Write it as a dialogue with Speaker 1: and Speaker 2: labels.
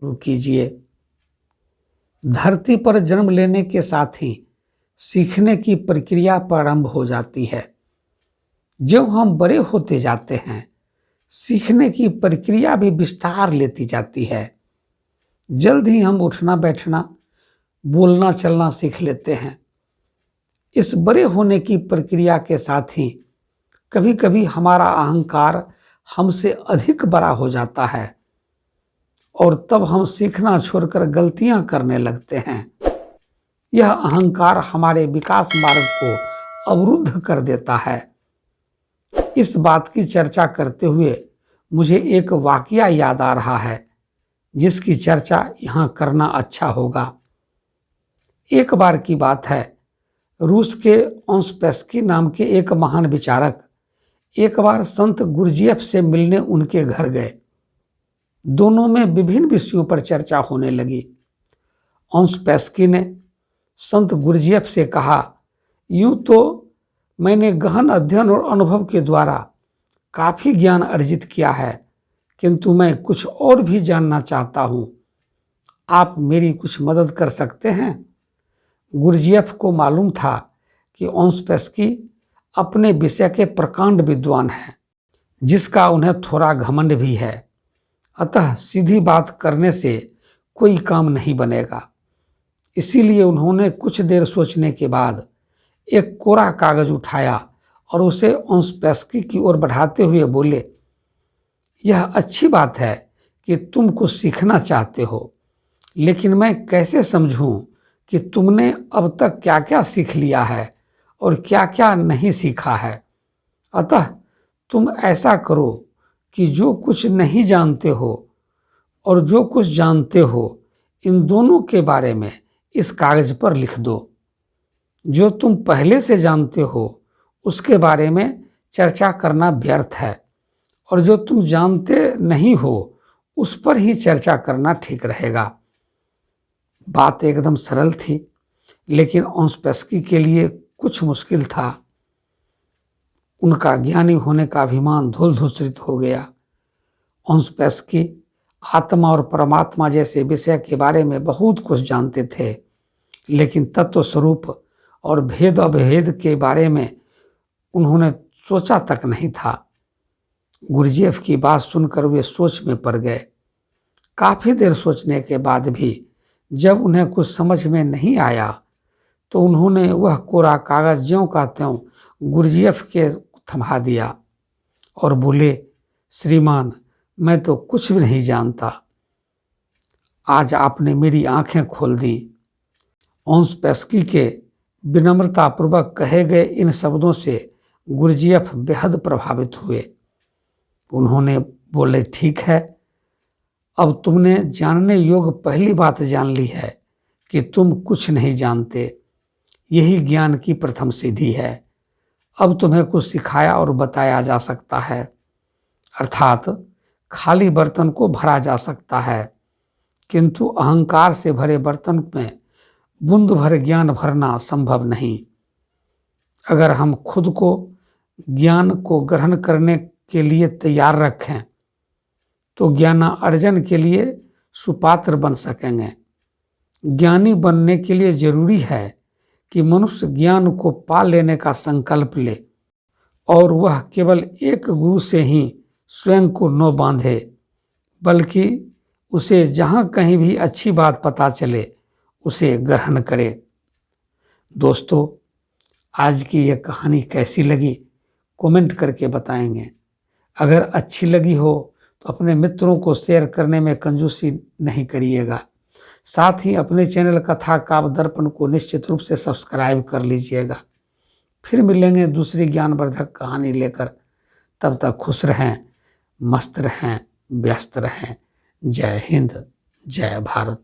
Speaker 1: शुरू कीजिए। धरती पर जन्म लेने के साथ ही सीखने की प्रक्रिया प्रारंभ हो जाती है। जब हम बड़े होते जाते हैं, सीखने की प्रक्रिया भी विस्तार लेती जाती है। जल्द ही हम उठना बैठना, बोलना चलना सीख लेते हैं। इस बड़े होने की प्रक्रिया के साथ ही कभी कभी हमारा अहंकार हमसे अधिक बड़ा हो जाता है और तब हम सीखना छोड़कर गलतियां करने लगते हैं। यह अहंकार हमारे विकास मार्ग को अवरुद्ध कर देता है। इस बात की चर्चा करते हुए मुझे एक वाकया याद आ रहा है, जिसकी चर्चा यहाँ करना अच्छा होगा। एक बार की बात है, रूस के ओस्पेस्की नाम के एक महान विचारक एक बार संत गुरजीएफ से मिलने उनके घर गए। दोनों में विभिन्न विषयों पर चर्चा होने लगी। ओस्पेस्की ने संत गुरजीएफ से कहा, यूं तो मैंने गहन अध्ययन और अनुभव के द्वारा काफी ज्ञान अर्जित किया है, किंतु मैं कुछ और भी जानना चाहता हूं। आप मेरी कुछ मदद कर सकते हैं? गुरजीएफ को मालूम था कि ओस्पेस्की अपने विषय के प्रकांड विद्वान हैं, जिसका उन्हें थोड़ा घमंड भी है। अतः सीधी बात करने से कोई काम नहीं बनेगा। इसीलिए उन्होंने कुछ देर सोचने के बाद एक कोरा कागज उठाया और उसे ओस्पेस्की की ओर बढ़ाते हुए बोले, यह अच्छी बात है कि तुम कुछ सीखना चाहते हो, लेकिन मैं कैसे समझूं कि तुमने अब तक क्या क्या सीख लिया है और क्या क्या नहीं सीखा है। अतः तुम ऐसा करो कि जो कुछ नहीं जानते हो और जो कुछ जानते हो, इन दोनों के बारे में इस कागज पर लिख दो। जो तुम पहले से जानते हो उसके बारे में चर्चा करना व्यर्थ है, और जो तुम जानते नहीं हो उस पर ही चर्चा करना ठीक रहेगा। बात एकदम सरल थी, लेकिन ओस्पेस्की के लिए कुछ मुश्किल था। उनका ज्ञानी होने का अभिमान धूल-धूसरित हो गया। ओस्पेस्की आत्मा और परमात्मा जैसे विषय के बारे में बहुत कुछ जानते थे, लेकिन तत्व स्वरूप और भेद अभेद के बारे में उन्होंने सोचा तक नहीं था। गुरजीएफ की बात सुनकर वे सोच में पड़ गए। काफी देर सोचने के बाद भी जब उन्हें कुछ समझ में नहीं आया, तो उन्होंने वह कोरा कागज ज्यों का त्यों गुरजीएफ के थमा दिया और बोले, श्रीमान, मैं तो कुछ भी नहीं जानता। आज आपने मेरी आंखें खोल दी। ओस्पेस्की के विनम्रतापूर्वक कहे गए इन शब्दों से गुरजीएफ बेहद प्रभावित हुए। उन्होंने बोले, ठीक है, अब तुमने जानने योग्य पहली बात जान ली है कि तुम कुछ नहीं जानते। यही ज्ञान की प्रथम सीढ़ी है। अब तुम्हें कुछ सिखाया और बताया जा सकता है, अर्थात खाली बर्तन को भरा जा सकता है, किंतु अहंकार से भरे बर्तन में बूंद भर ज्ञान भरना संभव नहीं। अगर हम खुद को ज्ञान को ग्रहण करने के लिए तैयार रखें, तो ज्ञानार्जन के लिए सुपात्र बन सकेंगे। ज्ञानी बनने के लिए जरूरी है कि मनुष्य ज्ञान को पा लेने का संकल्प ले, और वह केवल एक गुरु से ही स्वयं को न बांधे, बल्कि उसे जहाँ कहीं भी अच्छी बात पता चले उसे ग्रहण करे। दोस्तों, आज की यह कहानी कैसी लगी कमेंट करके बताएंगे। अगर अच्छी लगी हो तो अपने मित्रों को शेयर करने में कंजूसी नहीं करिएगा। साथ ही अपने चैनल कथा काव्य दर्पण को निश्चित रूप से सब्सक्राइब कर लीजिएगा। फिर मिलेंगे दूसरी ज्ञानवर्धक कहानी लेकर। तब तक खुश रहें, मस्त रहें, व्यस्त रहें। जय हिंद, जय भारत।